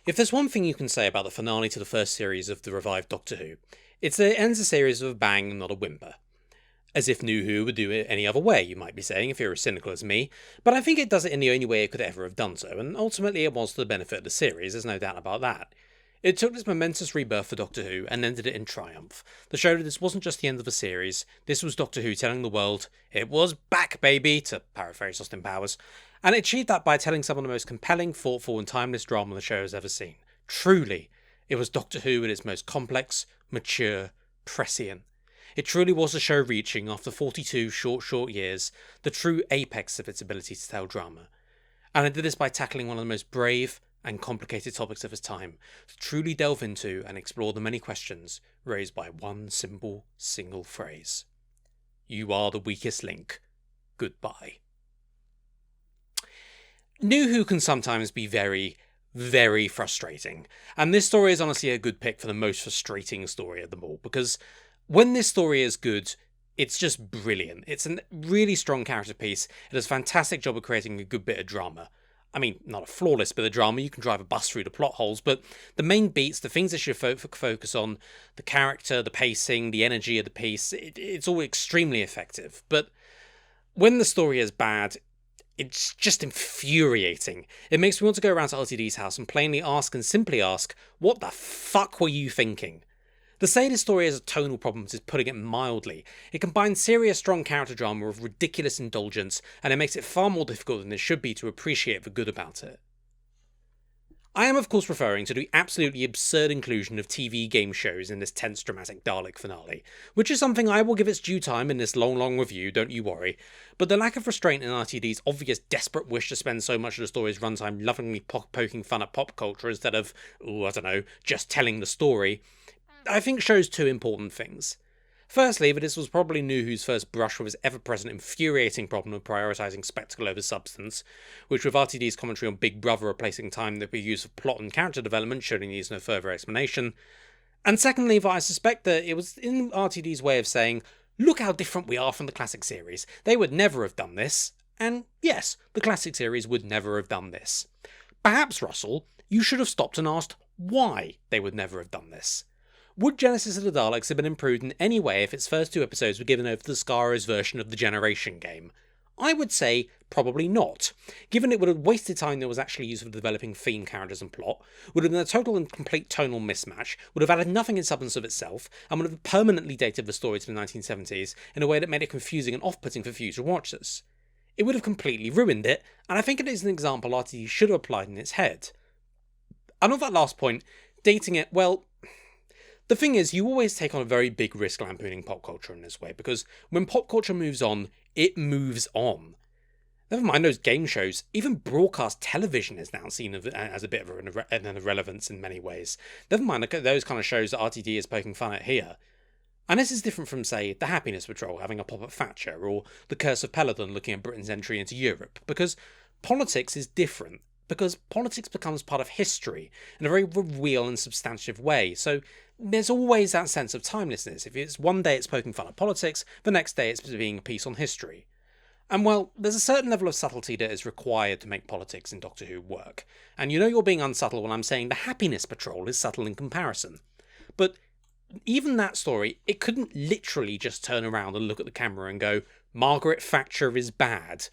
If there's one thing you can say about the finale to the first series of the revived Doctor Who, it's that it ends the series with a bang and not a whimper. As if New Who would do it any other way, you might be saying, if you're as cynical as me, but I think it does it in the only way it could ever have done so, and ultimately it was to the benefit of the series, there's no doubt about that. It took this momentous rebirth for Doctor Who and ended it in triumph. To show that this wasn't just the end of a series, this was Doctor Who telling the world, it was back, baby, to paraphrase Austin Powers, and it achieved that by telling some of the most compelling, thoughtful, and timeless drama the show has ever seen. Truly, it was Doctor Who at its most complex, mature, prescient. It truly was a show reaching, after 42 short years, the true apex of its ability to tell drama. And it did this by tackling one of the most brave and complicated topics of its time, to truly delve into and explore the many questions raised by one simple, single phrase. You are the weakest link. Goodbye. New Who can sometimes be very, very frustrating, and this story is honestly a good pick for the most frustrating story of them all, because when this story is good, it's just brilliant. It's a really strong character piece. It does a fantastic job of creating a good bit of drama. I mean, not a flawless bit of drama, you can drive a bus through the plot holes, but the main beats, the things that should focus on, the character, the pacing, the energy of the piece, it's all extremely effective. But when the story is bad, it's just infuriating. It makes me want to go around to RTD's house and plainly ask and simply ask, what the fuck were you thinking? To say this story has a tonal problem is putting it mildly. It combines serious, strong character drama with ridiculous indulgence, and it makes it far more difficult than it should be to appreciate the good about it. I am of course referring to the absolutely absurd inclusion of TV game shows in this tense dramatic Dalek finale, which is something I will give its due time in this long review, don't you worry, but the lack of restraint in RTD's obvious desperate wish to spend so much of the story's runtime lovingly poking fun at pop culture instead of, just telling the story, I think shows two important things. Firstly, that this was probably New Who's first brush with his ever-present infuriating problem of prioritising spectacle over substance, which with RTD's commentary on Big Brother replacing time that we use for plot and character development should it needs no further explanation. And secondly, that I suspect that it was in RTD's way of saying, look how different we are from the classic series. They would never have done this. And yes, the classic series would never have done this. Perhaps, Russell, you should have stopped and asked why they would never have done this. Would Genesis of the Daleks have been improved in any way if its first two episodes were given over to the Scaro's version of the Generation game? I would say probably not, given it would have wasted time that was actually used for developing theme, characters and plot, would have been a total and complete tonal mismatch, would have added nothing in substance of itself, and would have permanently dated the story to the 1970s in a way that made it confusing and off-putting for future watchers. It would have completely ruined it, and I think it is an example RTD should have applied in its head. And on that last point, dating it, well, the thing is, you always take on a very big risk lampooning pop culture in this way, because when pop culture moves on, it moves on. Never mind those game shows, even broadcast television is now seen as a bit of an irrelevance in many ways. Never mind those kind of shows that RTD is poking fun at here. And this is different from, say, The Happiness Patrol having a pop at Thatcher, or The Curse of Peladon looking at Britain's entry into Europe, because politics is different. Because politics becomes part of history in a very real and substantive way, so there's always that sense of timelessness. If it's one day it's poking fun at politics, the next day it's being a piece on history. And well, there's a certain level of subtlety that is required to make politics in Doctor Who work, and you know you're being unsubtle when I'm saying The Happiness Patrol is subtle in comparison. But even that story, it couldn't literally just turn around and look at the camera and go, Margaret Thatcher is bad.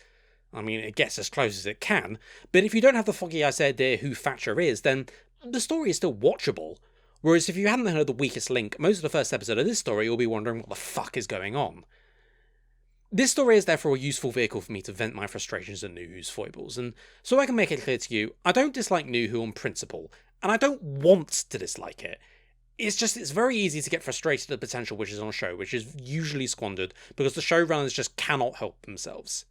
I mean, it gets as close as it can, but if you don't have the foggy-eyed idea who Thatcher is, then the story is still watchable. Whereas if you hadn't heard The Weakest Link, most of the first episode of this story you'll be wondering what the fuck is going on. This story is therefore a useful vehicle for me to vent my frustrations at New Who's foibles, and so I can make it clear to you, I don't dislike New Who on principle, and I don't want to dislike it. It's very easy to get frustrated at the potential which is on a show, which is usually squandered because the showrunners just cannot help themselves.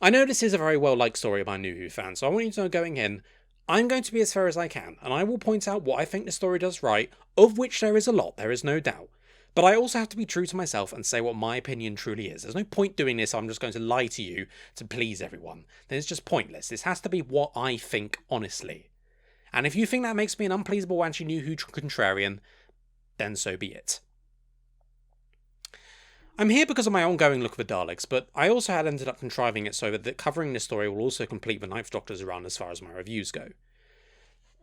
I know this is a very well-liked story by New Who fans, so I want you to know going in, I'm going to be as fair as I can, and I will point out what I think the story does right, of which there is a lot, there is no doubt. But I also have to be true to myself and say what my opinion truly is. There's no point doing this, I'm just going to lie to you to please everyone. Then it's just pointless. This has to be what I think honestly. And if you think that makes me an unpleasable anti-New Who contrarian, then so be it. I'm here because of my ongoing look of the Daleks, but I also had ended up contriving it so that covering this story will also complete the Ninth Doctor's run as far as my reviews go.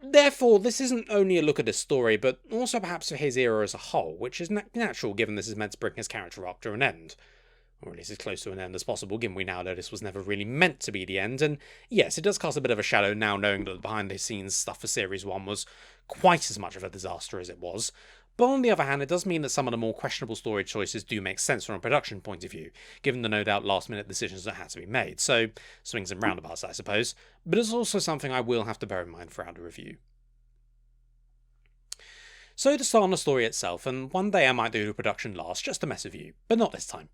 Therefore, this isn't only a look at his story, but also perhaps for his era as a whole, which is natural given this is meant to bring his character arc to an end. Or at least as close to an end as possible, given we now know this was never really meant to be the end, and yes, it does cast a bit of a shadow now knowing that the behind-the-scenes stuff for Series 1 was quite as much of a disaster as it was. But on the other hand, it does mean that some of the more questionable story choices do make sense from a production point of view, given the no doubt last-minute decisions that had to be made, so swings and roundabouts, I suppose, but it's also something I will have to bear in mind throughout the review. So to start on the story itself, and one day I might do the production last, just to mess with you, but not this time.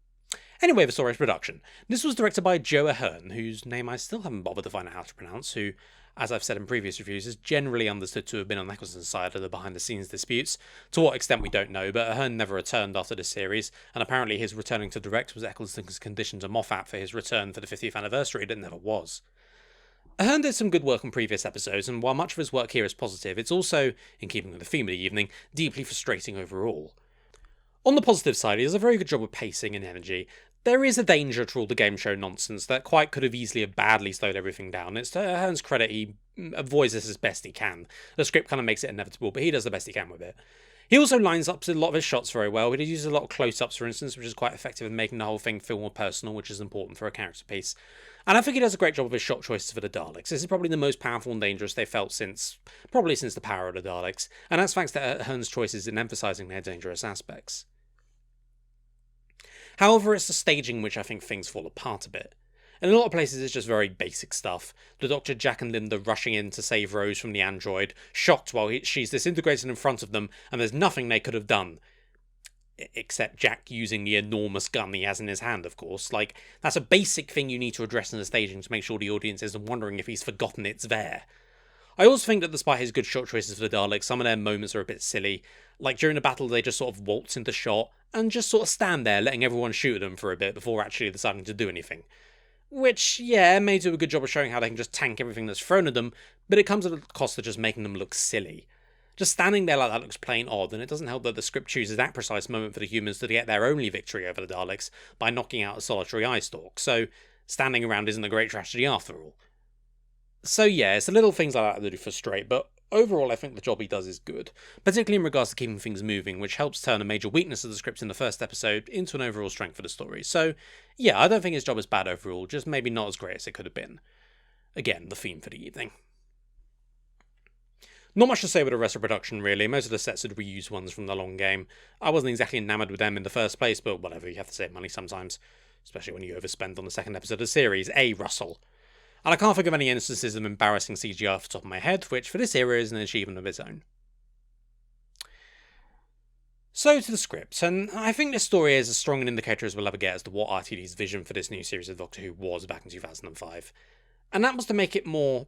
Anyway, the story's production. This was directed by Joe Ahearne, whose name I still haven't bothered to find out how to pronounce, who, as I've said in previous reviews, is generally understood to have been on Eccleston's side of the behind-the-scenes disputes. To what extent we don't know, but Ahearne never returned after the series, and apparently his returning to direct was Eccleston's condition to Moffat for his return for the 50th anniversary that never was. Ahearne did some good work on previous episodes, and while much of his work here is positive, it's also, in keeping with the theme of the evening, deeply frustrating overall. On the positive side, he does a very good job with pacing and energy. There is a danger to all the game show nonsense that quite could have easily have badly slowed everything down. It's to Ahearne's credit, he avoids this as best he can. The script kind of makes it inevitable, but he does the best he can with it. He also lines up a lot of his shots very well. He uses a lot of close-ups, for instance, which is quite effective in making the whole thing feel more personal, which is important for a character piece. And I think he does a great job of his shot choices for the Daleks. This is probably the most powerful and dangerous they've felt since the power of the Daleks, and that's thanks to Ahearne's choices in emphasising their dangerous aspects. However, it's the staging which I think things fall apart a bit. In a lot of places it's just very basic stuff. The Dr. Jack and Linda rushing in to save Rose from the android, shocked while she's disintegrated in front of them, and there's nothing they could have done. Except Jack using the enormous gun he has in his hand, of course. Like, that's a basic thing you need to address in the staging to make sure the audience isn't wondering if he's forgotten it's there. I also think that despite his good shot choices for the Daleks, some of their moments are a bit silly. Like during the battle they just sort of waltz into shot, and just sort of stand there letting everyone shoot at them for a bit before actually deciding to do anything. Which, yeah, may do a good job of showing how they can just tank everything that's thrown at them, but it comes at the cost of just making them look silly. Just standing there like that looks plain odd, and it doesn't help that the script chooses that precise moment for the humans to get their only victory over the Daleks by knocking out a solitary eye stalk, so standing around isn't a great tragedy after all. So yeah, it's the little things like that that do frustrate, but overall I think the job he does is good, particularly in regards to keeping things moving, which helps turn a major weakness of the script in the first episode into an overall strength for the story. So yeah, I don't think his job is bad overall, just maybe not as great as it could have been. Again, the theme for the evening. Not much to say with the rest of production really, most of the sets are reused ones from the long game. I wasn't exactly enamoured with them in the first place, but whatever, you have to save money sometimes. Especially when you overspend on the second episode of the series, Russell. And I can't think of any instances of embarrassing CGI off the top of my head, which for this era is an achievement of its own. So to the script, and I think this story is as strong an indicator as we'll ever get as to what RTD's vision for this new series of Doctor Who was back in 2005. And that was to make it more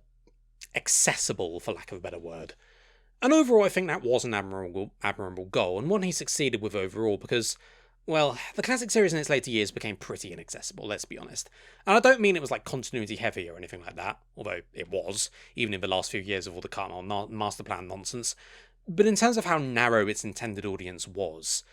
accessible, for lack of a better word. And overall I think that was an admirable goal, and one he succeeded with overall because, well, the classic series in its later years became pretty inaccessible, let's be honest. And I don't mean it was like continuity heavy or anything like that, although it was, even in the last few years of all the Cartmel master plan nonsense. But in terms of how narrow its intended audience was,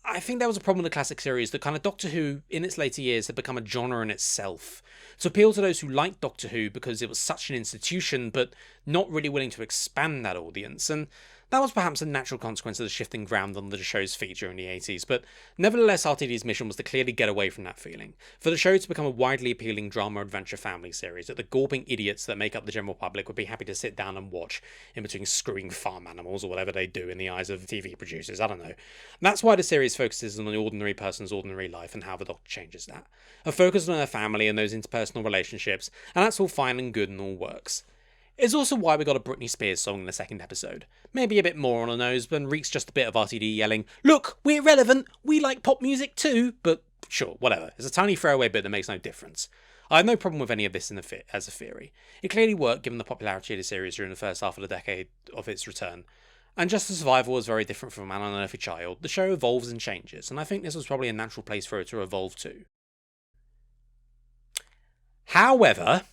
I think there was a problem with the classic series that kind of Doctor Who, in its later years, had become a genre in itself. To appeal to those who liked Doctor Who because it was such an institution, but not really willing to expand that audience, and that was perhaps a natural consequence of the shifting ground under the show's feet during the 80s, but nevertheless RTD's mission was to clearly get away from that feeling, for the show to become a widely appealing drama-adventure family series that the gawping idiots that make up the general public would be happy to sit down and watch, in between screwing farm animals or whatever they do in the eyes of TV producers, I don't know. That's why the series focuses on the ordinary person's ordinary life and how the Doctor changes that. A focus on her family and those interpersonal relationships, and that's all fine and good and all works. It's also why we got a Britney Spears song in the second episode. Maybe a bit more on the nose, but reeks just a bit of RTD yelling, "Look, we're relevant, we like pop music too," but sure, whatever. It's a tiny throwaway bit that makes no difference. I have no problem with any of this as a theory. It clearly worked given the popularity of the series during the first half of the decade of its return. And just as Survival was very different from An Unearthly Child, the show evolves and changes, and I think this was probably a natural place for it to evolve too. However,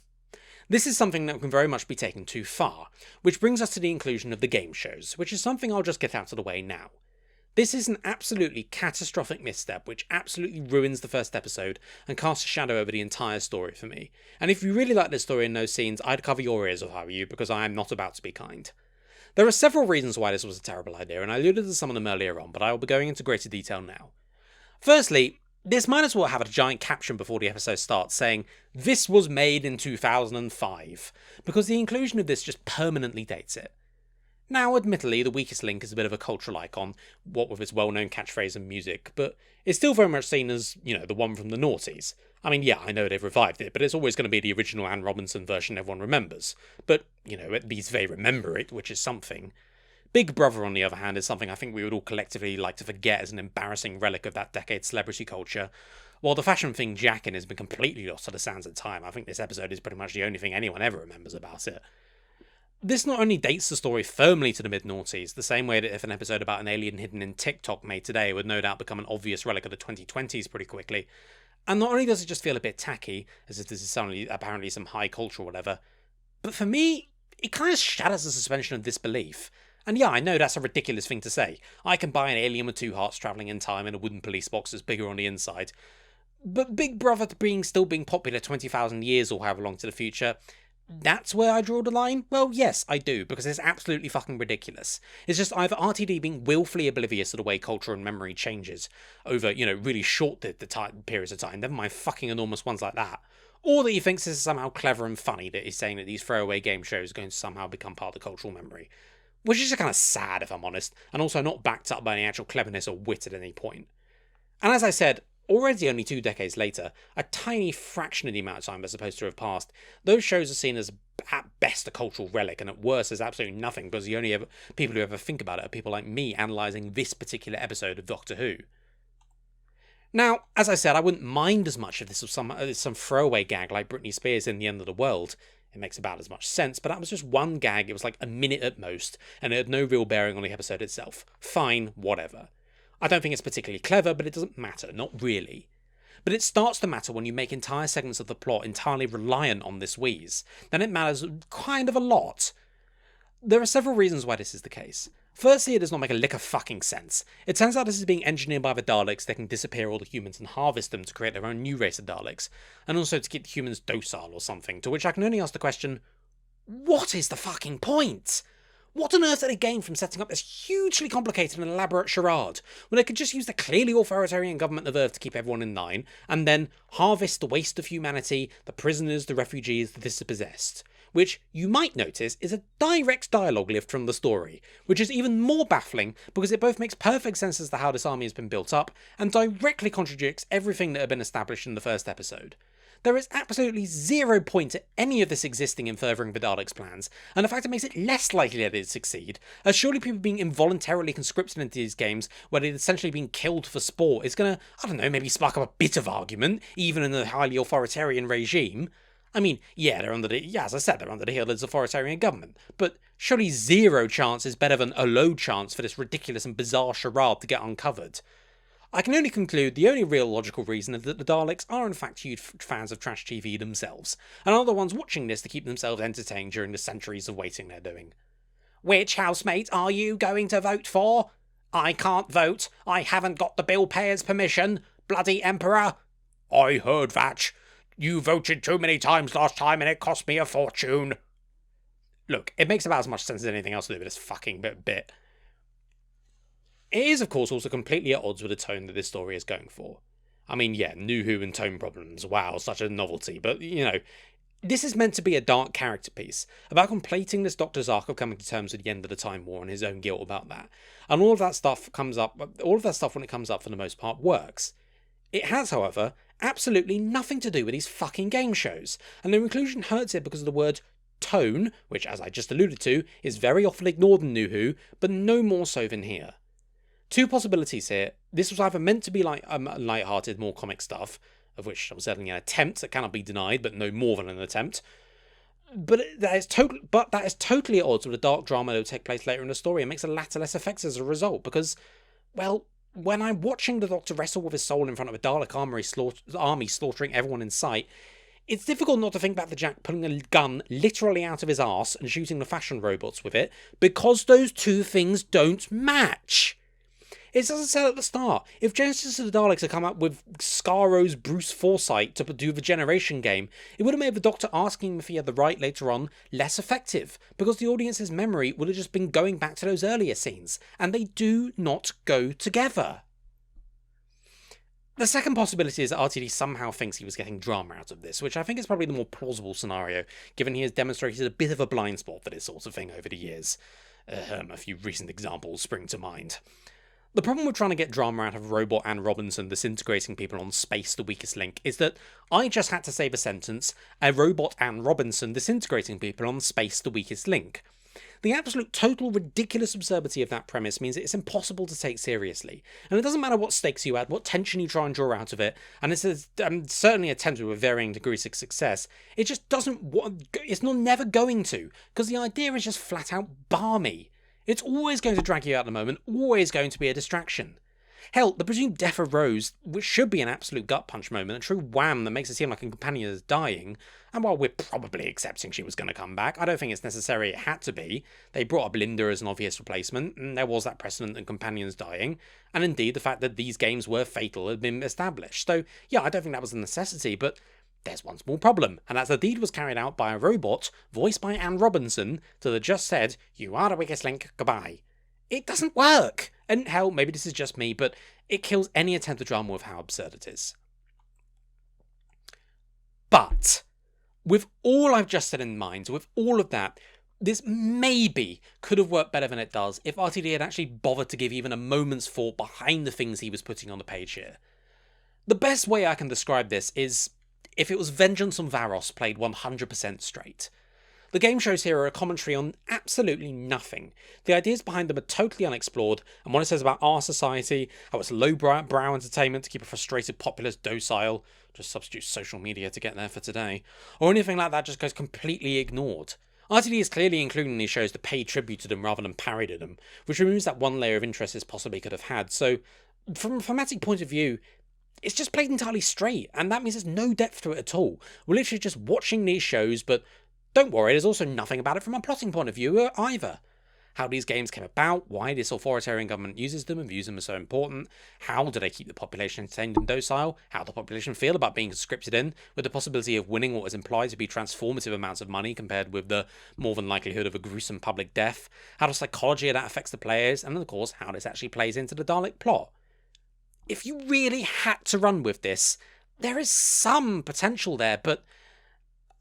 this is something that can very much be taken too far, which brings us to the inclusion of the game shows, which is something I'll just get out of the way now. This is an absolutely catastrophic misstep which absolutely ruins the first episode and casts a shadow over the entire story for me. And if you really like this story and those scenes, I'd cover your ears if I were you, because I am not about to be kind. There are several reasons why this was a terrible idea, and I alluded to some of them earlier on, but I will be going into greater detail now. Firstly, this might as well have a giant caption before the episode starts saying, "This was made in 2005, because the inclusion of this just permanently dates it. Now, admittedly, the weakest link is a bit of a cultural icon, what with its well-known catchphrase and music, but it's still very much seen as, the one from the noughties. I mean, yeah, I know they've revived it, but it's always going to be the original Anne Robinson version everyone remembers. But, at least they remember it, which is something. Big Brother, on the other hand, is something I think we would all collectively like to forget as an embarrassing relic of that decade's celebrity culture. While the fashion thing Jack in has been completely lost to the sands of time, I think this episode is pretty much the only thing anyone ever remembers about it. This not only dates the story firmly to the mid-noughties, the same way that if an episode about an alien hidden in TikTok made today would no doubt become an obvious relic of the 2020s pretty quickly, and not only does it just feel a bit tacky, as if this is suddenly apparently some high culture or whatever, but for me, it kind of shatters the suspension of disbelief. And yeah, I know that's a ridiculous thing to say. I can buy an alien with two hearts travelling in time in a wooden police box that's bigger on the inside. But Big Brother still being popular 20,000 years or however long to the future, that's where I draw the line? Well, yes, I do, because it's absolutely fucking ridiculous. It's just either RTD being willfully oblivious to the way culture and memory changes over, really short periods of time, never mind fucking enormous ones like that, or that he thinks this is somehow clever and funny that he's saying that these throwaway game shows are going to somehow become part of the cultural memory. Which is just kind of sad, if I'm honest, and also not backed up by any actual cleverness or wit at any point. And as I said, already only 2 decades later, a tiny fraction of the amount of time that's supposed to have passed, those shows are seen as at best a cultural relic and at worst as absolutely nothing, because the only people who ever think about it are people like me analysing this particular episode of Doctor Who. Now, as I said, I wouldn't mind as much if this was some throwaway gag like Britney Spears in The End of the World. It makes about as much sense, but that was just one gag, it was like a minute at most, and it had no real bearing on the episode itself. Fine, whatever. I don't think it's particularly clever, but it doesn't matter, not really. But it starts to matter when you make entire segments of the plot entirely reliant on this wheeze. Then it matters kind of a lot. There are several reasons why this is the case. Firstly, it does not make a lick of fucking sense. It turns out this is being engineered by the Daleks that can disappear all the humans and harvest them to create their own new race of Daleks, and also to keep the humans docile or something, to which I can only ask the question, what is the fucking point? What on earth did they gain from setting up this hugely complicated and elaborate charade, when they could just use the clearly authoritarian government of Earth to keep everyone in line, and then harvest the waste of humanity, the prisoners, the refugees, the dispossessed? Which, you might notice, is a direct dialogue lift from the story, which is even more baffling because it both makes perfect sense as to how this army has been built up, and directly contradicts everything that had been established in the first episode. There is absolutely zero point to any of this existing in furthering the Daleks' plans, and the fact it makes it less likely that they'd succeed, as surely people being involuntarily conscripted into these games where they'd essentially been killed for sport is gonna, maybe spark up a bit of argument, even in a highly authoritarian regime. I mean, yeah, they're under the heel of this authoritarian government, but surely zero chance is better than a low chance for this ridiculous and bizarre charade to get uncovered. I can only conclude the only real logical reason is that the Daleks are in fact huge fans of trash TV themselves, and are the ones watching this to keep themselves entertained during the centuries of waiting they're doing. Which housemate are you going to vote for? I can't vote. I haven't got the bill payer's permission. Bloody Emperor. I heard that. You voted too many times last time and it cost me a fortune. Look, it makes about as much sense as anything else to do with this fucking bit. It is, of course, also completely at odds with the tone that this story is going for. I mean, yeah, New Who and tone problems, wow, such a novelty, but, this is meant to be a dark character piece, about completing this Doctor's arc of coming to terms with the end of the Time War and his own guilt about that. And all of that stuff when it comes up for the most part works. It has, however, absolutely nothing to do with these fucking game shows, and their inclusion hurts it because of the word tone, which, as I just alluded to, is very often ignored in New Who, but no more so than here. Two possibilities here. This was either meant to be like light-hearted, more comic stuff, of which I'm certainly an attempt that cannot be denied, but no more than an attempt. But that is totally at odds with the dark drama that will take place later in the story, and makes the latter less effective as a result, because, well, when I'm watching the Doctor wrestle with his soul in front of a Dalek army slaughtering everyone in sight, it's difficult not to think about the Jack pulling a gun literally out of his arse and shooting the fashion robots with it, because those two things don't match. It doesn't say at the start. If Genesis of the Daleks had come up with Scarro's Bruce Forsyth to do the Generation game, it would have made the Doctor asking him if he had the right later on less effective, because the audience's memory would have just been going back to those earlier scenes, and they do not go together. The second possibility is that RTD somehow thinks he was getting drama out of this, which I think is probably the more plausible scenario, given he has demonstrated a bit of a blind spot for this sort of thing over the years. A few recent examples spring to mind. The problem with trying to get drama out of Robot Anne Robinson disintegrating people on Space the Weakest Link is that I just had to say the sentence, a Robot Anne Robinson disintegrating people on Space the Weakest Link. The absolute total ridiculous absurdity of that premise means it's impossible to take seriously, and it doesn't matter what stakes you add, what tension you try and draw out of it, and it's certainly attempted with varying degrees of success, it just doesn't, it's not never going to, because the idea is just flat out balmy. It's always going to drag you out of the moment, always going to be a distraction. Hell, the presumed death of Rose, which should be an absolute gut punch moment, a true wham that makes it seem like a companion is dying, and while we're probably accepting she was going to come back, I don't think it's necessary it had to be. They brought up Linda as an obvious replacement, and there was that precedent of companions dying, and indeed the fact that these games were fatal had been established. So yeah, I don't think that was a necessity, but there's one small problem, and that's the deed was carried out by a robot, voiced by Anne Robinson, that just said, "You are the weakest link, goodbye." It doesn't work! And hell, maybe this is just me, but it kills any attempt at drama with how absurd it is. But, with all I've just said in mind, with all of that, this maybe could have worked better than it does if RTD had actually bothered to give even a moment's thought behind the things he was putting on the page here. The best way I can describe this is if it was Vengeance on Varos played 100% straight. The game shows here are a commentary on absolutely nothing. The ideas behind them are totally unexplored, and what it says about our society, how it's lowbrow entertainment to keep a frustrated populace docile, just substitute social media to get there for today, or anything like that just goes completely ignored. RTD is clearly including these shows to pay tribute to them rather than parody them, which removes that one layer of interest this possibly could have had, so from a thematic point of view, it's just played entirely straight, and that means there's no depth to it at all. We're literally just watching these shows, but don't worry, there's also nothing about it from a plotting point of view either. How these games came about, why this authoritarian government uses them and views them as so important, how do they keep the population entertained and docile, how the population feel about being conscripted in, with the possibility of winning what is implied to be transformative amounts of money compared with the more than likelihood of a gruesome public death, how the psychology of that affects the players, and of course how this actually plays into the Dalek plot. If you really had to run with this, there is some potential there, but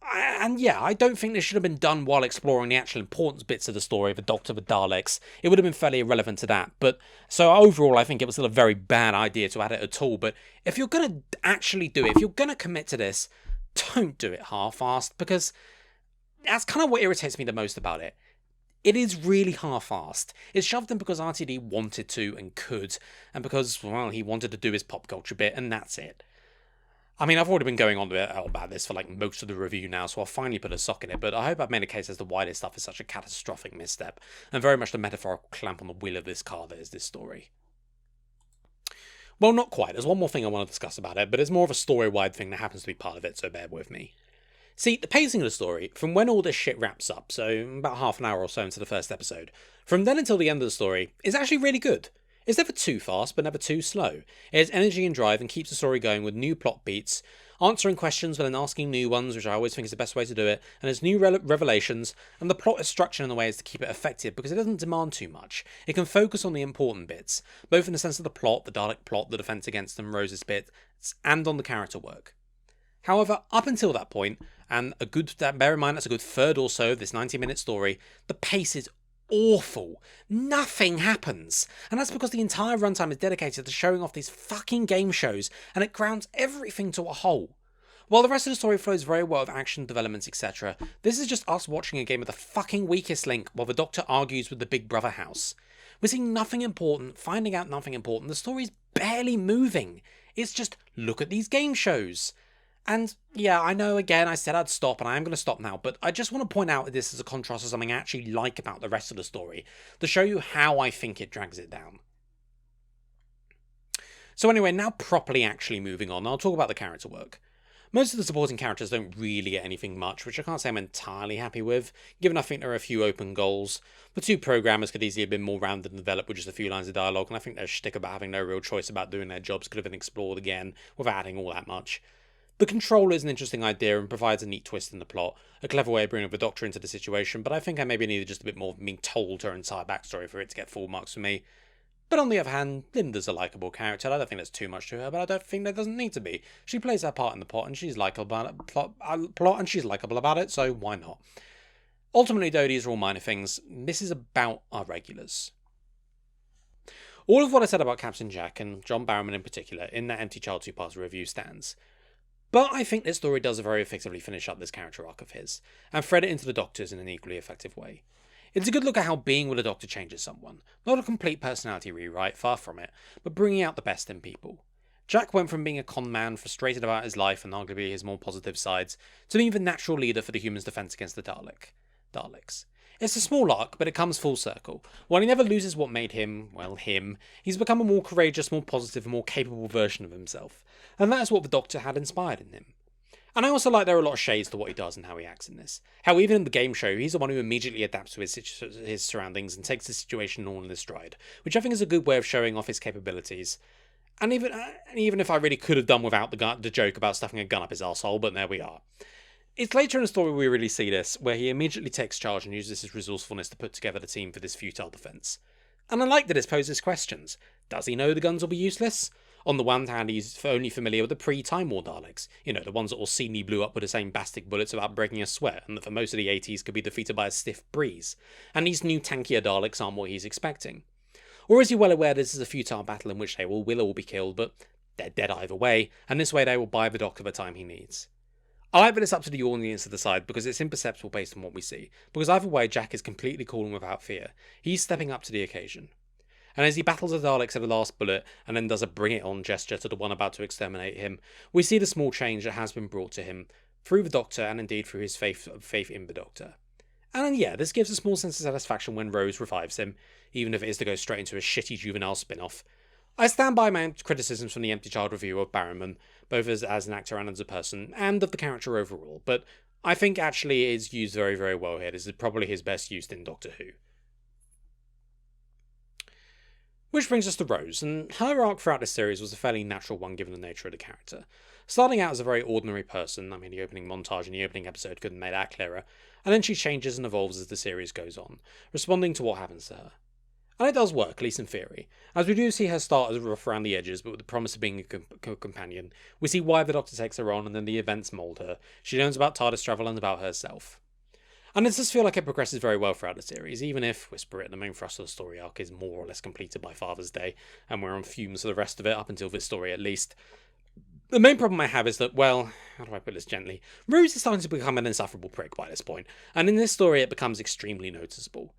I don't think this should have been done while exploring the actual important bits of the story of the Doctor of the Daleks. It would have been fairly irrelevant to that. But so overall, I think it was still a very bad idea to add it at all. But if you're going to actually do it, if you're going to commit to this, don't do it half-assed, because that's kind of what irritates me the most about it. It is really half-assed. It's shoved in because RTD wanted to and could, and because, well, he wanted to do his pop culture bit, and that's it. I mean, I've already been going on about this for like most of the review now, so I'll finally put a sock in it, but I hope I've made a case as to why this stuff is such a catastrophic misstep, and very much the metaphorical clamp on the wheel of this car that is this story. Well, not quite. There's one more thing I want to discuss about it, but it's more of a story-wide thing that happens to be part of it, so bear with me. See, the pacing of the story, from when all this shit wraps up, so about half an hour or so into the first episode, from then until the end of the story, is actually really good. It's never too fast, but never too slow. It has energy and drive and keeps the story going with new plot beats, answering questions but then asking new ones, which I always think is the best way to do it, and there's new revelations, and the plot is structured in a way as to keep it effective because it doesn't demand too much. It can focus on the important bits, both in the sense of the plot, the Dalek plot, the defense against them, Rose's bits, and on the character work. However, up until that point, and bear in mind that's a good third or so of this 90-minute story, the pace is awful. Nothing happens. And that's because the entire runtime is dedicated to showing off these fucking game shows, and it grounds everything to a whole. While the rest of the story flows very well with action, developments, etc., this is just us watching a game of the fucking weakest link while the Doctor argues with the Big Brother house. We're seeing nothing important, finding out nothing important, the story's barely moving. It's just, look at these game shows. And yeah, I know again I said I'd stop, and I am going to stop now, but I just want to point out this as a contrast to something I actually like about the rest of the story, to show you how I think it drags it down. So anyway, now properly actually moving on, I'll talk about the character work. Most of the supporting characters don't really get anything much, which I can't say I'm entirely happy with, given I think there are a few open goals. The two programmers could easily have been more rounded and developed with just a few lines of dialogue, and I think their shtick about having no real choice about doing their jobs could have been explored again, without adding all that much. The Control is an interesting idea and provides a neat twist in the plot, a clever way of bringing the Doctor into the situation, but I think I maybe needed just a bit more of being told her entire backstory for it to get full marks for me. But on the other hand, Linda's a likeable character. I don't think there's too much to her, but I don't think there doesn't need to be. She plays her part in the plot, and she's likeable and she's likeable about it, so why not? Ultimately, though, these are all minor things. This is about our regulars. All of what I said about Captain Jack, and John Barrowman in particular, in that Empty Child 2-part review stands. But I think this story does very effectively finish up this character arc of his, and thread it into the Doctors in an equally effective way. It's a good look at how being with a Doctor changes someone. Not a complete personality rewrite, far from it, but bringing out the best in people. Jack went from being a con man, frustrated about his life and arguably his more positive sides, to being the natural leader for the humans' defense against the Daleks. It's a small arc, but it comes full circle. While he never loses what made him, well, him, he's become a more courageous, more positive, and more capable version of himself. And that is what the Doctor had inspired in him. And I also like there are a lot of shades to what he does and how he acts in this. How even in the game show, he's the one who immediately adapts to his surroundings and takes the situation all in his stride, which I think is a good way of showing off his capabilities. And even if I really could have done without the joke about stuffing a gun up his arsehole, but there we are. It's later in the story we really see this, where he immediately takes charge and uses his resourcefulness to put together the team for this futile defence. And I like that this poses questions. Does he know the guns will be useless? On the one hand, he's only familiar with the pre-Time War Daleks, the ones that Orsini blew up with the same bastic bullets without breaking a sweat, and that for most of the 80s could be defeated by a stiff breeze. And these new tankier Daleks aren't what he's expecting. Or is he well aware this is a futile battle in which they will all be killed, but they're dead either way, and this way they will buy the Doctor the time he needs? I like that it's up to the audience to decide because it's imperceptible based on what we see, because either way Jack is completely cool and without fear. He's stepping up to the occasion. And as he battles the Daleks at the last bullet, and then does a bring-it-on gesture to the one about to exterminate him, we see the small change that has been brought to him, through the Doctor and indeed through his faith in the Doctor. And yeah, this gives a small sense of satisfaction when Rose revives him, even if it is to go straight into a shitty juvenile spin-off. I stand by my criticisms from the Empty Child review of Barrowman, both as an actor and as a person, and of the character overall, but I think actually it is used very, very well here. This is probably his best use in Doctor Who. Which brings us to Rose, and her arc throughout this series was a fairly natural one given the nature of the character. Starting out as a very ordinary person, the opening montage in the opening episode couldn't make that clearer, and then she changes and evolves as the series goes on, responding to what happens to her. And it does work, at least in theory, as we do see her start as rough around the edges, but with the promise of being a companion. We see why the Doctor takes her on, and then the events mould her. She learns about TARDIS travel and about herself. And it does feel like it progresses very well throughout the series, even if, whisper it, the main thrust of the story arc is more or less completed by Father's Day, and we're on fumes for the rest of it, up until this story at least. The main problem I have is that, well, how do I put this gently? Rose is starting to become an insufferable prick by this point, and in this story it becomes extremely noticeable.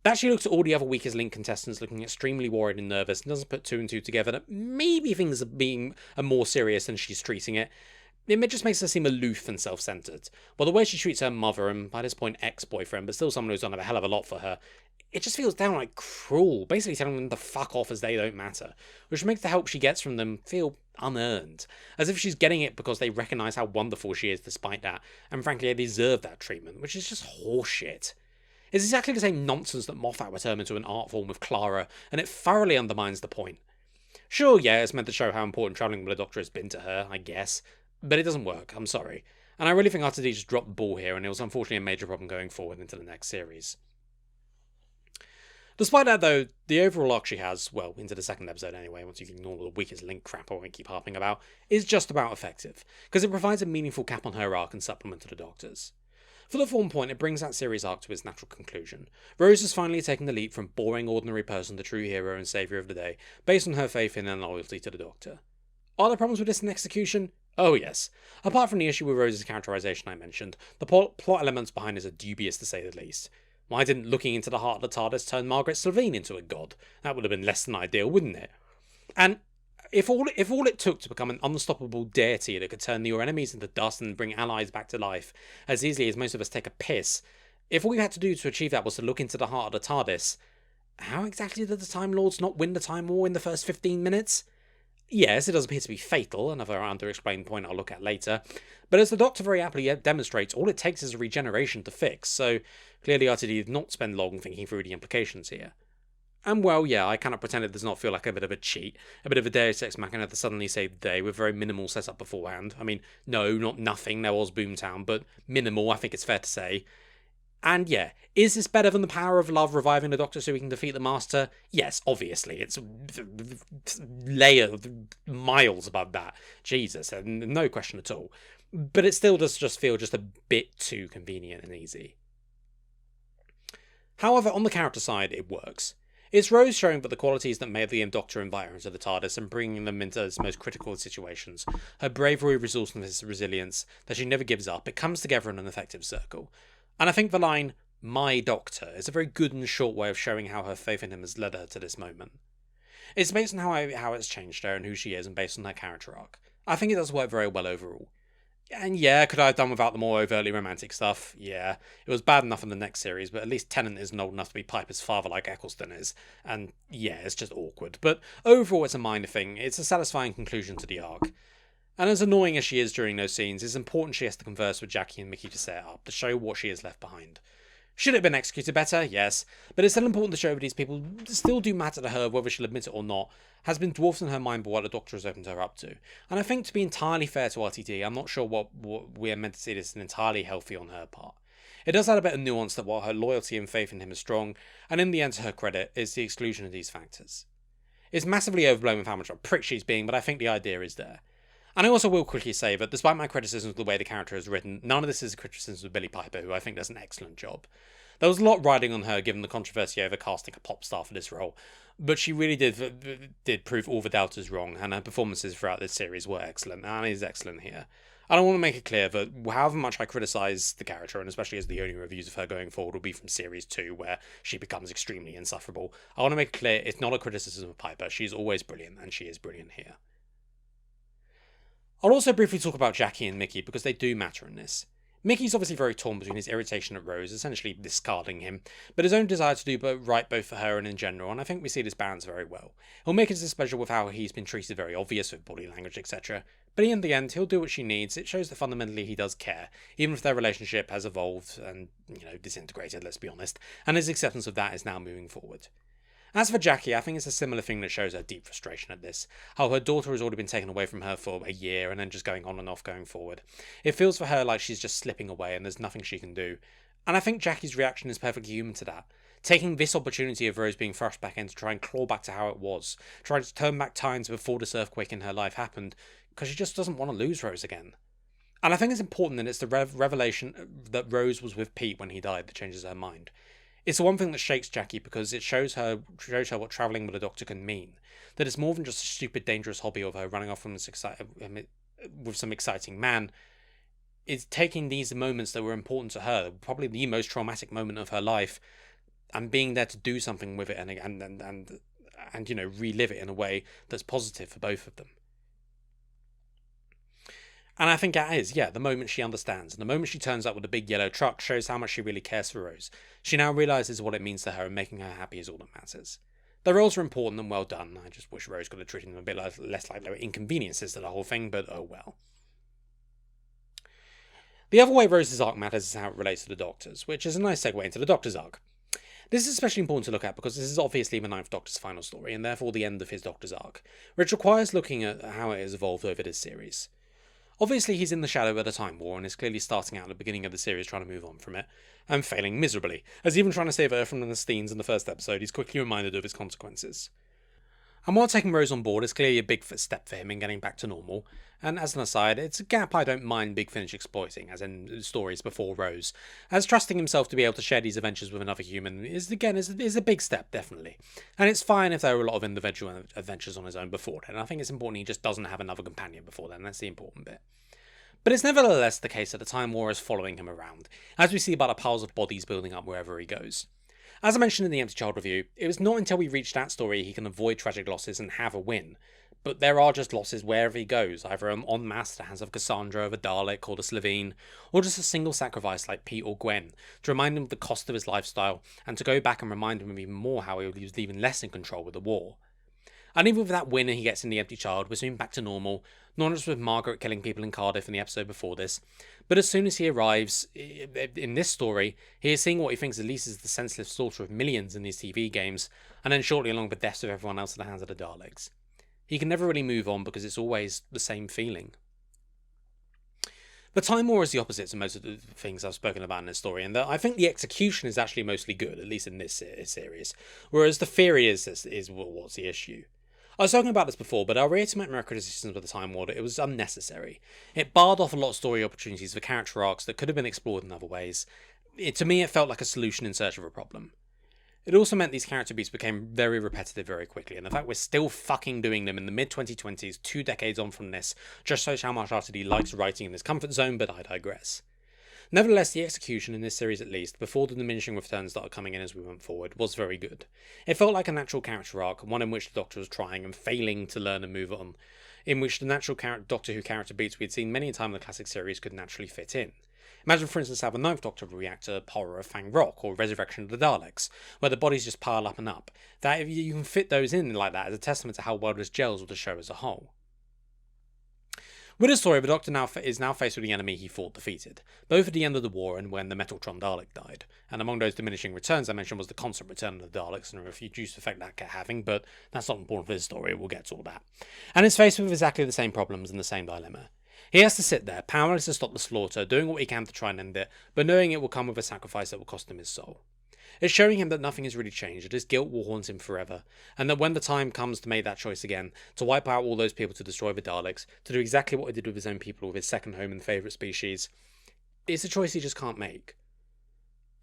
That she looks at all the other weakest link contestants looking extremely worried and nervous, and doesn't put two and two together that maybe things are more serious than she's treating it. It just makes her seem aloof and self-centered. While the way she treats her mother, and by this point ex-boyfriend, but still someone who's done a hell of a lot for her, it just feels downright cruel, basically telling them to fuck off as they don't matter, which makes the help she gets from them feel unearned, as if she's getting it because they recognise how wonderful she is despite that, and frankly they deserve that treatment, which is just horseshit. It's exactly the same nonsense that Moffat were turned into an art form with Clara, and it thoroughly undermines the point. Sure, yeah, it's meant to show how important travelling with a Doctor has been to her, I guess, but it doesn't work, I'm sorry. And I really think RTD just dropped the ball here, and it was unfortunately a major problem going forward into the next series. Despite that though, the overall arc she has, well, into the second episode anyway, once you ignore the weakest link crap I won't keep harping about, is just about effective, because it provides a meaningful cap on her arc and supplement to the Doctor's. For the form point, it brings that series arc to its natural conclusion. Rose has finally taken the leap from boring ordinary person to true hero and saviour of the day, based on her faith in and loyalty to the Doctor. Are there problems with this in execution? Oh yes. Apart from the issue with Rose's characterisation I mentioned, the plot elements behind this are dubious to say the least. Why didn't looking into the heart of the TARDIS turn Margaret Slevine into a god? That would have been less than ideal, wouldn't it? And if all it took to become an unstoppable deity that could turn your enemies into dust and bring allies back to life, as easily as most of us take a piss, if all you had to do to achieve that was to look into the heart of the TARDIS, how exactly did the Time Lords not win the Time War in the first 15 minutes? Yes, it does appear to be fatal, another under-explained point I'll look at later, but as the Doctor very aptly demonstrates, all it takes is a regeneration to fix, so clearly RTD did not spend long thinking through the implications here. And well, yeah, I cannot pretend it does not feel like a bit of a cheat, a bit of a Deus Ex Machina to suddenly save the day with very minimal setup beforehand. I mean, no, not nothing, there was Boomtown, but minimal, I think it's fair to say. And yeah, is this better than the power of love reviving the Doctor so he can defeat the Master? Yes, obviously. It's layer miles above that. Jesus, no question at all. But it still does just feel just a bit too convenient and easy. However, on the character side, it works. It's Rose showing that the qualities that made the Doctor invite her into the TARDIS and bringing them into its most critical situations, her bravery, resourcefulness, resilience, that she never gives up, it comes together in an effective circle. And I think the line, "my Doctor," is a very good and short way of showing how her faith in him has led her to this moment. It's based on how it's changed her and who she is, and based on her character arc. I think it does work very well overall. And yeah, could I have done without the more overtly romantic stuff? Yeah. It was bad enough in the next series, but at least Tennant isn't old enough to be Piper's father like Eccleston is. And yeah, it's just awkward. But overall, it's a minor thing. It's a satisfying conclusion to the arc. And as annoying as she is during those scenes, it's important she has to converse with Jackie and Mickey to set it up, to show what she has left behind. Should it have been executed better? Yes. But it's still important to show that these people still do matter to her, whether she'll admit it or not, has been dwarfed in her mind by what the Doctor has opened her up to. And I think, to be entirely fair to RTD, I'm not sure what we are meant to see this as entirely healthy on her part. It does add a bit of nuance that while her loyalty and faith in him is strong, and in the end to her credit, is the exclusion of these factors. It's massively overblown with how much of a prick she's being, but I think the idea is there. And I also will quickly say that despite my criticisms of the way the character is written, none of this is a criticism of Billie Piper, who I think does an excellent job. There was a lot riding on her given the controversy over casting a pop star for this role, but she really did prove all the doubters wrong, and her performances throughout this series were excellent, and is excellent here. And I want to make it clear that however much I criticise the character, and especially as the only reviews of her going forward will be from Series 2, where she becomes extremely insufferable, I want to make it clear it's not a criticism of Piper. She's always brilliant, and she is brilliant here. I'll also briefly talk about Jackie and Mickey, because they do matter in this. Mickey's obviously very torn between his irritation at Rose, essentially discarding him, but his own desire to do right both for her and in general, and I think we see this balance very well. He'll make his displeasure with how he's been treated very obvious with body language, etc., but in the end, he'll do what she needs. It shows that fundamentally he does care, even if their relationship has evolved and, disintegrated, let's be honest, and his acceptance of that is now moving forward. As for Jackie, I think it's a similar thing that shows her deep frustration at this, how her daughter has already been taken away from her for a year and then just going on and off going forward. It feels for her like she's just slipping away and there's nothing she can do. And I think Jackie's reaction is perfectly human to that. Taking this opportunity of Rose being thrust back in to try and claw back to how it was, trying to turn back times before this earthquake in her life happened, because she just doesn't want to lose Rose again. And I think it's important that it's the revelation that Rose was with Pete when he died that changes her mind. It's the one thing that shakes Jackie because it shows her what travelling with a Doctor can mean. That it's more than just a stupid, dangerous hobby of her running off from with some exciting man. It's taking these moments that were important to her, probably the most traumatic moment of her life, and being there to do something with it and relive it in a way that's positive for both of them. And I think that is, the moment she understands. And the moment she turns up with a big yellow truck shows how much she really cares for Rose. She now realises what it means to her, and making her happy is all that matters. The roles are important and well done. I just wish Rose could have treated them a bit less like they were inconveniences to the whole thing, but oh well. The other way Rose's arc matters is how it relates to the Doctor's, which is a nice segue into the Doctor's arc. This is especially important to look at because this is obviously the Ninth Doctor's final story, and therefore the end of his Doctor's arc, which requires looking at how it has evolved over this series. Obviously, he's in the shadow of the Time War and is clearly starting out at the beginning of the series trying to move on from it, and failing miserably, as even trying to save Earth from the Steens in the first episode, he's quickly reminded of his consequences. And while taking Rose on board is clearly a big step for him in getting back to normal, and as an aside, it's a gap I don't mind Big Finish exploiting, as in stories before Rose, as trusting himself to be able to share these adventures with another human is a big step, definitely. And it's fine if there are a lot of individual adventures on his own before then. I think it's important he just doesn't have another companion before then, that's the important bit. But it's nevertheless the case that the Time War is following him around, as we see about the piles of bodies building up wherever he goes. As I mentioned in the Empty Child review, it was not until we reach that story he can avoid tragic losses and have a win. But there are just losses wherever he goes, either en masse at the hands of Cassandra, of a Dalek, or the Slitheen, or just a single sacrifice like Pete or Gwen, to remind him of the cost of his lifestyle, and to go back and remind him even more how he was even less in control with the war. And even with that win and he gets in the empty child, we're soon back to normal, not just with Margaret killing people in Cardiff in the episode before this, but as soon as he arrives in this story, he is seeing what he thinks at least is the senseless slaughter of millions in these TV games, and then shortly along the deaths of everyone else at the hands of the Daleks. He can never really move on because it's always the same feeling. The Time War is the opposite to most of the things I've spoken about in this story, and I think the execution is actually mostly good, at least in this series, whereas the theory is what's the issue. I was talking about this before, but I'll reiterate my criticisms of the Time War that it was unnecessary. It barred off a lot of story opportunities for character arcs that could have been explored in other ways. To me, it felt like a solution in search of a problem. It also meant these character beats became very repetitive very quickly, and the fact we're still fucking doing them in the mid-2020s, 2 decades on from this, just shows how much RTD likes writing in his comfort zone, but I digress. Nevertheless, the execution in this series at least, before the diminishing returns that are coming in as we went forward, was very good. It felt like a natural character arc, one in which the Doctor was trying and failing to learn and move on, in which the natural Doctor Who character beats we had seen many a time in the classic series could naturally fit in. Imagine, for instance, how the Ninth Doctor would react to horror of Fang Rock or Resurrection of the Daleks, where the bodies just pile up and up. That if you can fit those in like that is a testament to how well this gels with the show as a whole. With the story, the Doctor is now faced with the enemy he thought defeated, both at the end of the war and when the Metaltron Dalek died. And among those diminishing returns I mentioned was the constant return of the Daleks and a reduced effect that kept having, but that's not important for this story, we'll get to all that. And is faced with exactly the same problems and the same dilemma. He has to sit there, powerless to stop the slaughter, doing what he can to try and end it, but knowing it will come with a sacrifice that will cost him his soul. It's showing him that nothing has really changed, that his guilt will haunt him forever, and that when the time comes to make that choice again, to wipe out all those people to destroy the Daleks, to do exactly what he did with his own people, with his second home and favourite species, it's a choice he just can't make.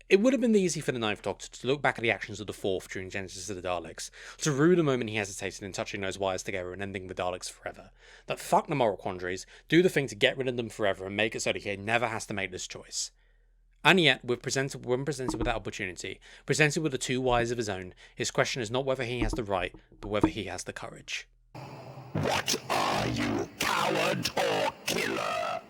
It would have been easy for the Ninth Doctor to look back at the actions of the Fourth during Genesis of the Daleks, to rue the moment he hesitated in touching those wires together and ending the Daleks forever. That fuck the moral quandaries, do the thing to get rid of them forever and make it so that he never has to make this choice. And yet, when presented with that opportunity, presented with the 2 wires of his own, his question is not whether he has the right, but whether he has the courage. What are you, coward or killer?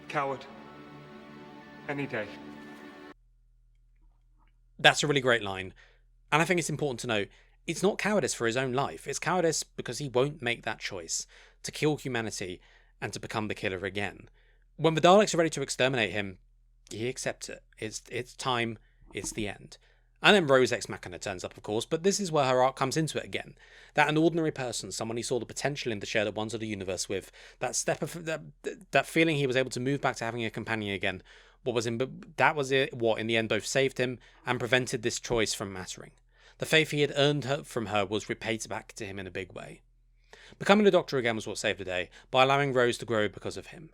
Coward. Any day. That's a really great line. And I think it's important to know, it's not cowardice for his own life. It's cowardice because he won't make that choice to kill humanity and to become the killer again. When the Daleks are ready to exterminate him, he accepts it. It's time. It's the end. And then Rose Ex Machina turns up, of course, but this is where her arc comes into it again. That an ordinary person, someone he saw the potential in to share the wonders of the universe with, that feeling he was able to move back to having a companion again, what in the end both saved him and prevented this choice from mattering. The faith he had earned from her was repaid back to him in a big way. Becoming the Doctor again was what saved the day, by allowing Rose to grow because of him.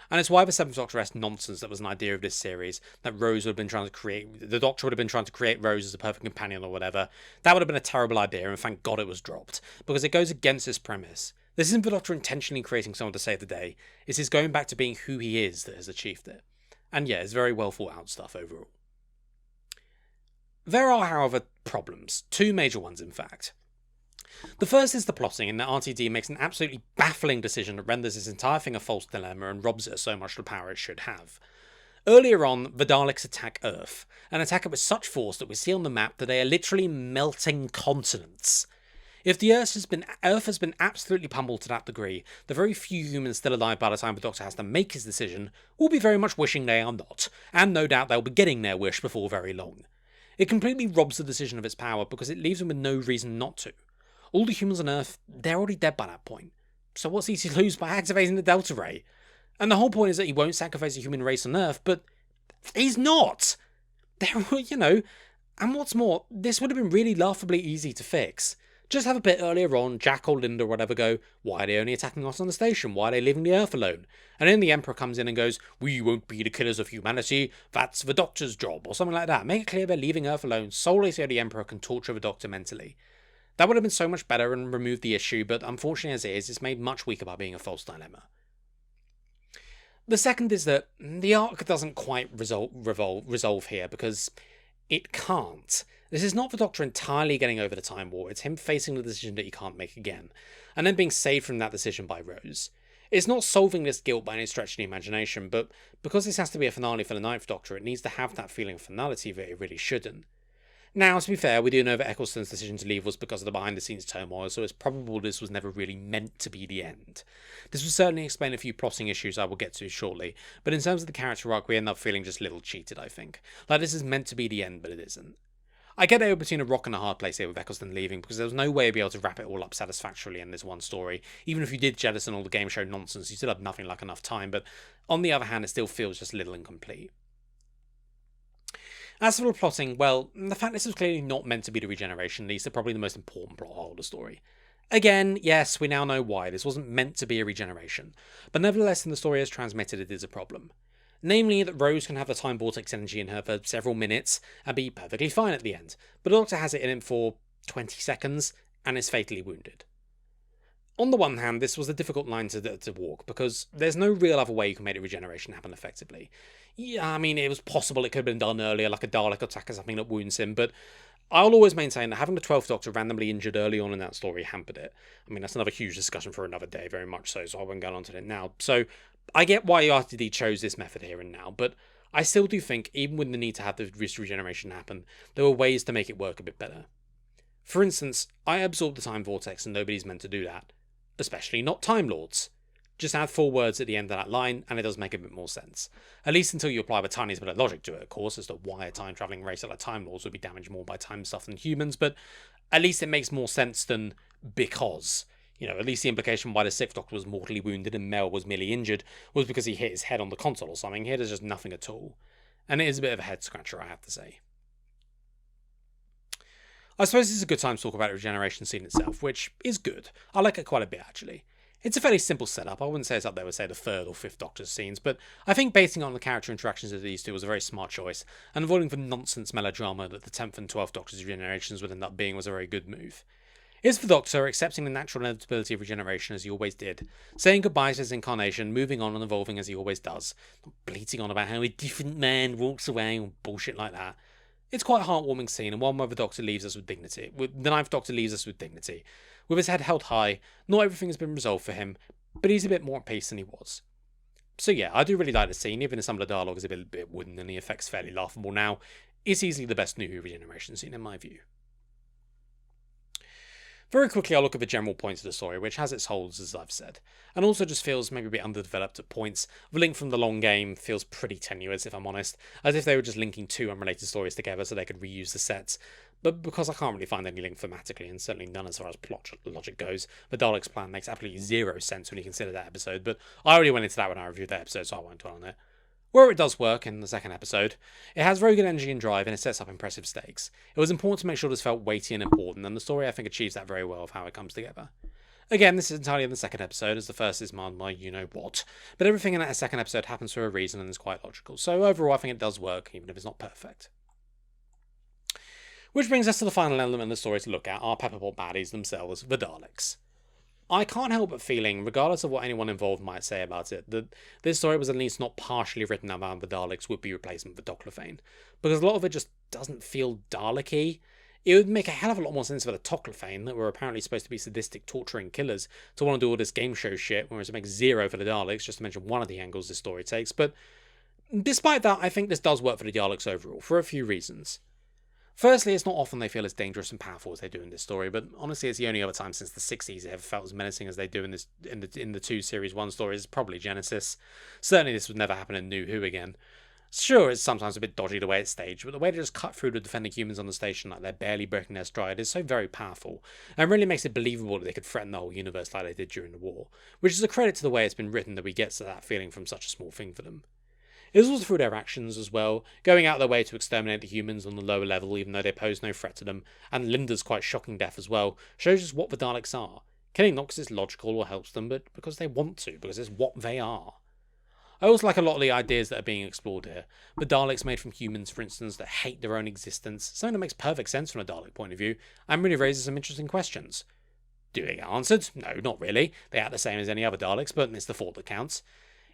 And it's why the Seventh Doctor-esque nonsense that was an idea of this series, that Rose would have been trying to create, the Doctor would have been trying to create Rose as a perfect companion or whatever, that would have been a terrible idea, and thank God it was dropped, because it goes against this premise. This isn't the Doctor intentionally creating someone to save the day, it's his going back to being who he is that has achieved it. And yeah, it's very well thought out stuff overall. There are, however, problems. 2 major ones, in fact. The first is the plotting, in that RTD makes an absolutely baffling decision that renders this entire thing a false dilemma and robs it of so much of the power it should have. Earlier on, the Daleks attack Earth, and attack it with such force that we see on the map that they are literally melting continents. If the Earth has been absolutely pummeled to that degree, the very few humans still alive by the time the Doctor has to make his decision will be very much wishing they are not, and no doubt they'll be getting their wish before very long. It completely robs the decision of its power because it leaves them with no reason not to. All the humans on Earth, they're already dead by that point. So what's he to lose by activating the Delta Ray? And the whole point is that he won't sacrifice the human race on Earth, but he's not! And what's more, this would have been really laughably easy to fix. Just have a bit earlier on, Jack or Linda or whatever go, why are they only attacking us on the station? Why are they leaving the Earth alone? And then the Emperor comes in and goes, we won't be the killers of humanity, that's the Doctor's job, or something like that. Make it clear they're leaving Earth alone solely so the Emperor can torture the Doctor mentally. That would have been so much better and removed the issue, but unfortunately as it is, it's made much weaker by being a false dilemma. The second is that the arc doesn't quite resolve here, because it can't. This is not the Doctor entirely getting over the Time War, it's him facing the decision that he can't make again, and then being saved from that decision by Rose. It's not solving this guilt by any stretch of the imagination, but because this has to be a finale for the Ninth Doctor, it needs to have that feeling of finality that it really shouldn't. Now, to be fair, we do know that Eccleston's decision to leave was because of the behind-the-scenes turmoil, so it's probable this was never really meant to be the end. This will certainly explain a few plotting issues I will get to shortly, but in terms of the character arc, we end up feeling just a little cheated, I think. Like, this is meant to be the end, but it isn't. I get that we're between a rock and a hard place here with Eccleston leaving, because there was no way to be able to wrap it all up satisfactorily in this one story. Even if you did jettison all the game show nonsense, you still have nothing like enough time, but on the other hand, it still feels just a little incomplete. As for the plotting, well, the fact this was clearly not meant to be the regeneration leads to probably the most important plot hole of the story. Again, yes, we now know why. This wasn't meant to be a regeneration, but nevertheless in the story as transmitted it is a problem. Namely, that Rose can have the time vortex energy in her for several minutes and be perfectly fine at the end, but the Doctor has it in him for 20 seconds and is fatally wounded. On the one hand, this was a difficult line to walk, because there's no real other way you can make the regeneration happen effectively. Yeah, I mean, it was possible it could have been done earlier, like a Dalek attack or something that wounds him, but I'll always maintain that having the 12th Doctor randomly injured early on in that story hampered it. I mean, that's another huge discussion for another day, very much so I won't go on to it now. So, I get why RTD chose this method here and now, but I still do think, even with the need to have the regeneration happen, there were ways to make it work a bit better. For instance, I absorbed the time vortex and nobody's meant to do that. Especially not Time Lords. Just add 4 words at the end of that line, and it does make a bit more sense. At least until you apply the tiniest bit of logic to it, of course, as to why a time-travelling race like Time Lords would be damaged more by time stuff than humans, but at least it makes more sense than because. You know, at least the implication why the 6th Doctor was mortally wounded and Mel was merely injured was because he hit his head on the console or something. Here there's just nothing at all. And it is a bit of a head-scratcher, I have to say. I suppose this is a good time to talk about the regeneration scene itself, which is good. I like it quite a bit, actually. It's a fairly simple setup. I wouldn't say it's up there with, say, the 3rd or 5th Doctor's scenes, but I think basing on the character interactions of these two was a very smart choice, and avoiding the nonsense melodrama that the 10th and 12th Doctor's regenerations would end up being was a very good move. Here's the Doctor accepting the natural inevitability of regeneration as he always did, saying goodbye to his incarnation, moving on and evolving as he always does, not bleating on about how a different man walks away or bullshit like that. It's quite a heartwarming scene, and one where the Doctor leaves us with dignity. The 9th Doctor leaves us with dignity. With his head held high, not everything has been resolved for him, but he's a bit more at peace than he was. So yeah, I do really like the scene, even if some of the dialogue is a bit wooden and the effects fairly laughable now. It's easily the best New Who regeneration scene in my view. Very quickly, I'll look at the general points of the story, which has its holes, as I've said, and also just feels maybe a bit underdeveloped at points. The link from the long game feels pretty tenuous, if I'm honest, as if they were just linking 2 unrelated stories together so they could reuse the sets. But because I can't really find any link thematically, and certainly none as far as plot logic goes, the Daleks plan makes absolutely zero sense when you consider that episode, but I already went into that when I reviewed that episode, so I won't dwell on it. Where it does work in the 2nd episode, it has very good energy and drive and it sets up impressive stakes. It was important to make sure this felt weighty and important, and the story I think achieves that very well of how it comes together. Again, this is entirely in the 2nd episode, as the 1st is marred by you-know-what, but everything in that 2nd episode happens for a reason and is quite logical, so overall I think it does work, even if it's not perfect. Which brings us to the final element of the story to look at, our Pepperpot baddies themselves, the Daleks. I can't help but feeling, regardless of what anyone involved might say about it, that this story was at least not partially written about the Daleks would be replacement for Doclophane, because a lot of it just doesn't feel Dalek-y. It would make a hell of a lot more sense for the Toclophane, that were apparently supposed to be sadistic, torturing killers, to want to do all this game show shit, whereas it makes 0 for the Daleks, just to mention one of the angles this story takes. But despite that, I think this does work for the Daleks overall, for a few reasons. Firstly, it's not often they feel as dangerous and powerful as they do in this story, but honestly it's the only other time since the 60s they ever felt as menacing as they do in the 2 Series 1 stories. It's probably Genesis. Certainly this would never happen in New Who again. Sure, it's sometimes a bit dodgy the way it's staged, but the way they just cut through the defending humans on the station like they're barely breaking their stride is so very powerful, and really makes it believable that they could threaten the whole universe like they did during the war, which is a credit to the way it's been written that we get to that feeling from such a small thing for them. It is also through their actions as well, going out of their way to exterminate the humans on the lower level even though they pose no threat to them, and Linda's quite shocking death as well, shows us what the Daleks are. Killing not because it's logical or helps them, but because they want to, because it's what they are. I also like a lot of the ideas that are being explored here. The Daleks made from humans, for instance, that hate their own existence, something that makes perfect sense from a Dalek point of view, and really raises some interesting questions. Do they get answered? No, not really. They act the same as any other Daleks, but it's the thought that counts.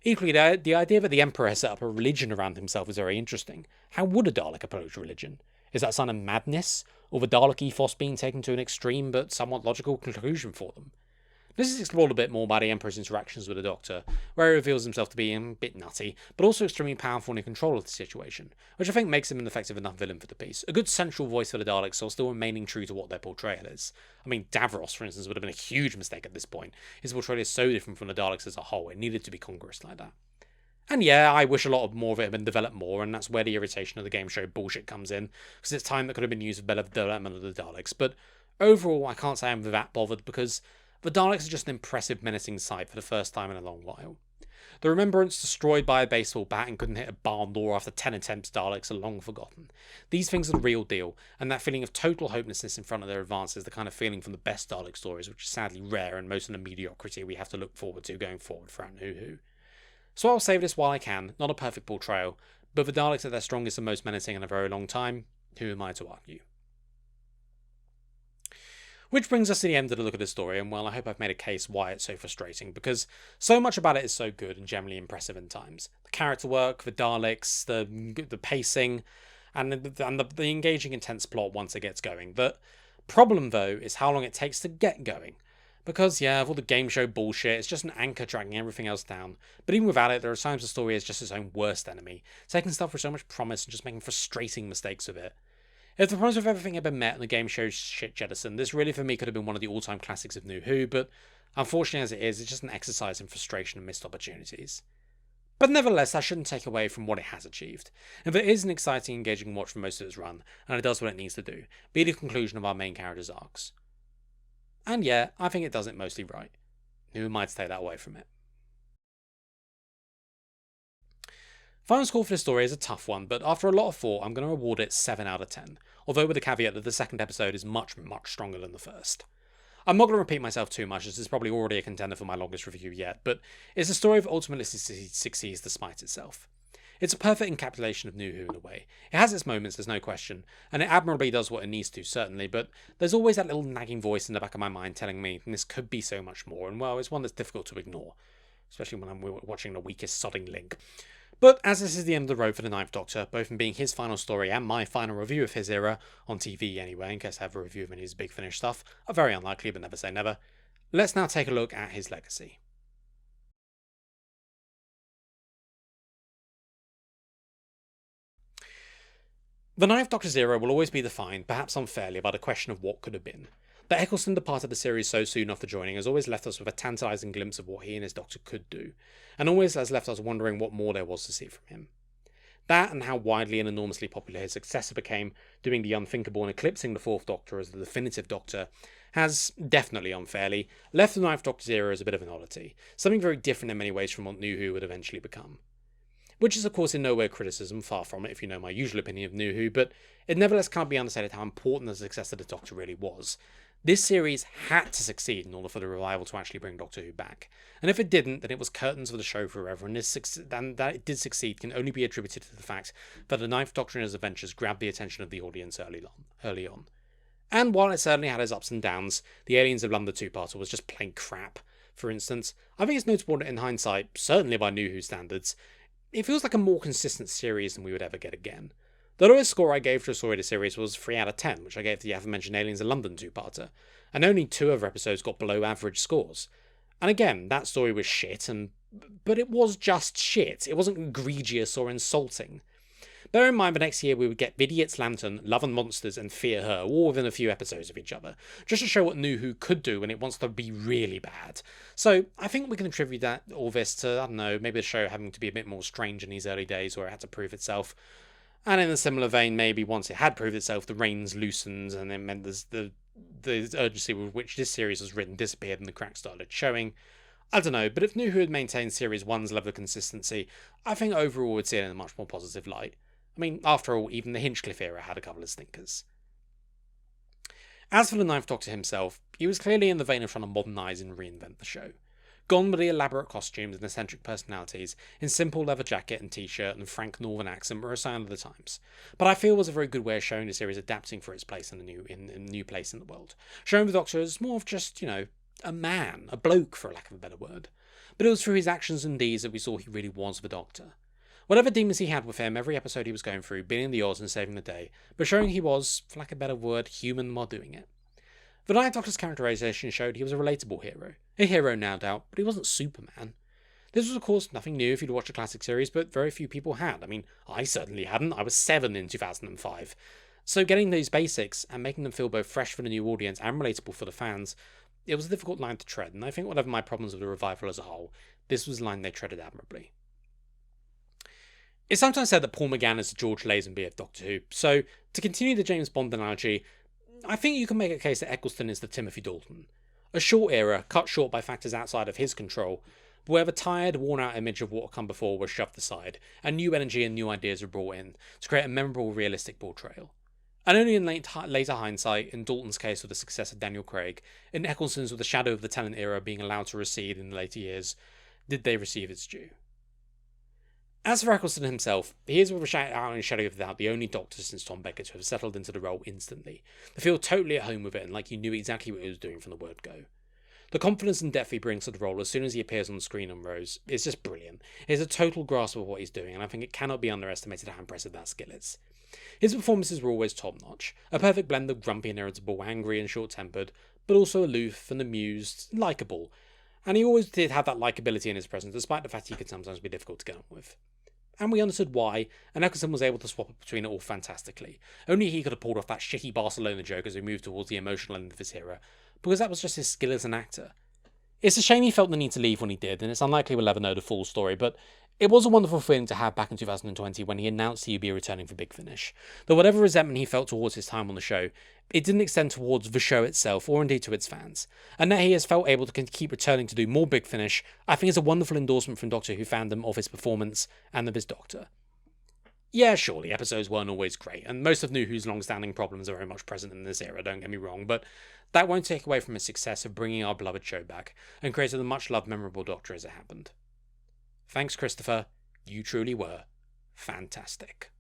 Equally, the idea that the Emperor has set up a religion around himself is very interesting. How would a Dalek approach religion? Is that a sign of madness? Or the Dalek ethos being taken to an extreme but somewhat logical conclusion for them? This is explored a bit more by the Emperor's interactions with the Doctor, where he reveals himself to be a bit nutty, but also extremely powerful and in control of the situation, which I think makes him an effective enough villain for the piece. A good central voice for the Daleks while still remaining true to what their portrayal is. I mean, Davros, for instance, would have been a huge mistake at this point. His portrayal is so different from the Daleks as a whole, it needed to be congruous like that. And yeah, I wish a lot more of it had been developed more, and that's where the irritation of the game show bullshit comes in, because it's time that could have been used for better development of the Daleks, but overall I can't say I'm that bothered, because the Daleks are just an impressive, menacing sight for the first time in a long while. The remembrance destroyed by a baseball bat and couldn't hit a barn door after 10 attempts Daleks are long forgotten. These things are the real deal, and that feeling of total hopelessness in front of their advance is the kind of feeling from the best Dalek stories, which is sadly rare and most of the mediocrity we have to look forward to going forward throughout New Who. So I'll save this while I can, not a perfect portrayal, but the Daleks are their strongest and most menacing in a very long time. Who am I to argue? Which brings us to the end of the look at the story, and well, I hope I've made a case why it's so frustrating, because so much about it is so good and generally impressive in times. The character work, the Daleks, the pacing, and the engaging, intense plot once it gets going. The problem, though, is how long it takes to get going. Because, yeah, of all the game show bullshit, it's just an anchor dragging everything else down. But even without it, there are times the story is just its own worst enemy, taking stuff with so much promise and just making frustrating mistakes with it. If the promise of everything had been met and the game show shit jettisoned, this really for me could have been one of the all-time classics of New Who, but unfortunately as it is, it's just an exercise in frustration and missed opportunities. But nevertheless, that shouldn't take away from what it has achieved. And it is an exciting, engaging watch for most of its run, and it does what it needs to do, be the conclusion of our main characters' arcs. And yeah, I think it does it mostly right. Who might take that away from it? Final score for this story is a tough one, but after a lot of thought, I'm going to award it 7 out of 10, although with the caveat that the second episode is much, much stronger than the first. I'm not going to repeat myself too much, as this is probably already a contender for my longest review yet, but it's a story that ultimately succeeds despite itself. It's a perfect encapsulation of New Who in a way. It has its moments, there's no question, and it admirably does what it needs to, certainly, but there's always that little nagging voice in the back of my mind telling me this could be so much more, and well, it's one that's difficult to ignore, especially when I'm watching the weakest sodding link. But as this is the end of the road for the Ninth Doctor, both in being his final story and my final review of his era, on TV anyway, in case I have a review of any of his Big Finish stuff, are very unlikely but never say never, let's now take a look at his legacy. The Ninth Doctor's era will always be defined, perhaps unfairly, by the question of what could have been. That Eccleston departed the series so soon after joining has always left us with a tantalising glimpse of what he and his Doctor could do, and always has left us wondering what more there was to see from him. That, and how widely and enormously popular his successor became, doing the unthinkable and eclipsing the Fourth Doctor as the definitive Doctor, has, definitely unfairly, left the Ninth Doctor's era as a bit of an oddity, something very different in many ways from what New Who would eventually become. Which is of course in no way criticism, far from it if you know my usual opinion of New Who, but it nevertheless can't be understated how important the success of the Doctor really was. This series had to succeed in order for the revival to actually bring Doctor Who back, and if it didn't, then it was curtains for the show forever, and that it did succeed can only be attributed to the fact that the Ninth Doctor and his adventures grabbed the attention of the audience early on. And while it certainly had its ups and downs, the Aliens of London two-parter was just plain crap, for instance. I think it's notable that in hindsight, certainly by New Who standards, it feels like a more consistent series than we would ever get again. The lowest score I gave to a story of the series was 3 out of 10, which I gave to the aforementioned Aliens of London two-parter, and only 2 other episodes got below average scores. And again, that story was shit, but it was just shit. It wasn't egregious or insulting. Bear in mind the next year we would get The Idiot's Lantern, Love and Monsters, and Fear Her, all within a few episodes of each other, just to show what New Who could do when it wants to be really bad. So I think we can attribute all this to, I don't know, maybe the show having to be a bit more strange in these early days where it had to prove itself. And in a similar vein, maybe once it had proved itself, the reins loosened, and it meant the urgency with which this series was written disappeared and the cracks started showing. I don't know, but if New Who had maintained Series 1's level of consistency, I think overall we'd see it in a much more positive light. I mean, after all, even the Hinchcliffe era had a couple of stinkers. As for the Ninth Doctor himself, he was clearly in the vein of trying to modernise and reinvent the show. Gone were the elaborate costumes and eccentric personalities, in simple leather jacket and t-shirt and frank northern accent were a sign of the times. But I feel it was a very good way of showing the series adapting for its place in a new place in the world. Showing the Doctor as more of just, a man, a bloke for lack of a better word. But it was through his actions and deeds that we saw he really was the Doctor. Whatever demons he had with him, every episode he was going through, beating the odds and saving the day, but showing he was, for lack of a better word, human while doing it. The Ninth Doctor's characterization showed he was a relatable hero, A hero, no doubt, but he wasn't Superman. This was, of course, nothing new if you'd watched a classic series, but very few people had. I mean, I certainly hadn't. I was 7 in 2005. So getting these basics and making them feel both fresh for the new audience and relatable for the fans, it was a difficult line to tread, and I think whatever my problems with the revival as a whole, this was a line they treaded admirably. It's sometimes said that Paul McGann is the George Lazenby of Doctor Who, so to continue the James Bond analogy, I think you can make a case that Eccleston is the Timothy Dalton. A short era, cut short by factors outside of his control, but where the tired, worn-out image of what had come before was shoved aside, and new energy and new ideas were brought in to create a memorable, realistic portrayal. And only in later hindsight, in Dalton's case with the success of Daniel Craig, in Eccleston's with the shadow of the Tennant era being allowed to recede in the later years, did they receive its due. As for Eccleston himself, he is without any shadow of doubt the only Doctor since Tom Beckett to have settled into the role instantly, to feel totally at home with it and like you knew exactly what he was doing from the word go. The confidence and depth he brings to the role as soon as he appears on the screen on Rose is just brilliant. He has a total grasp of what he's doing, and I think it cannot be underestimated how impressive that skill is. His performances were always top-notch, a perfect blend of grumpy and irritable, angry and short-tempered, but also aloof and amused, likeable, and he always did have that likeability in his presence, despite the fact he could sometimes be difficult to get on with. And we understood why, and Eccleston was able to swap it between it all fantastically. Only he could have pulled off that shitty Barcelona joke as we moved towards the emotional end of his era, because that was just his skill as an actor. It's a shame he felt the need to leave when he did, and it's unlikely we'll ever know the full story, but it was a wonderful feeling to have back in 2020 when he announced he would be returning for Big Finish. Though whatever resentment he felt towards his time on the show, it didn't extend towards the show itself, or indeed to its fans. And that he has felt able to keep returning to do more Big Finish, I think is a wonderful endorsement from Doctor Who fandom of his performance and of his Doctor. Yeah, sure, the episodes weren't always great, and most of New Who's long-standing problems are very much present in this era, don't get me wrong, but that won't take away from his success of bringing our beloved show back, and creating the much-loved, memorable Doctor as it happened. Thanks, Christopher. You truly were fantastic.